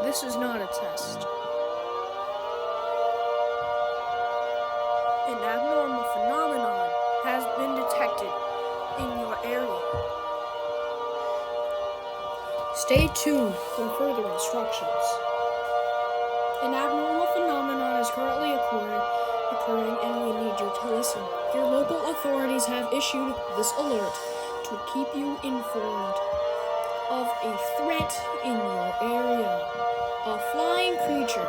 this is not a test. An abnormal phenomenon has been detected in your area. Stay tuned for further instructions. An abnormal phenomenon is currently occurring, and we need you to listen. Your local authorities have issued this alert to keep you informed of a threat in your area. A flying creature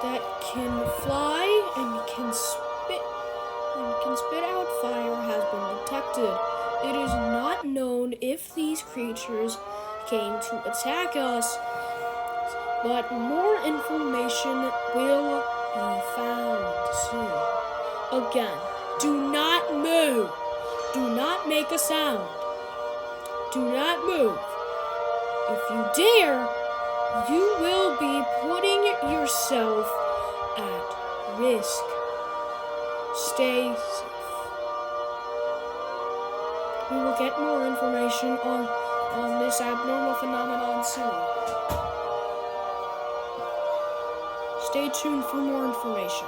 that can fly and can spit out fire has been detected. It is not known if these creatures came to attack us, but more information will be found soon. Again, do not move. Do not make a sound. Do not move. If you dare, you will be putting yourself at risk. Stay safe. We will get more information on this abnormal phenomenon soon. Stay tuned for more information.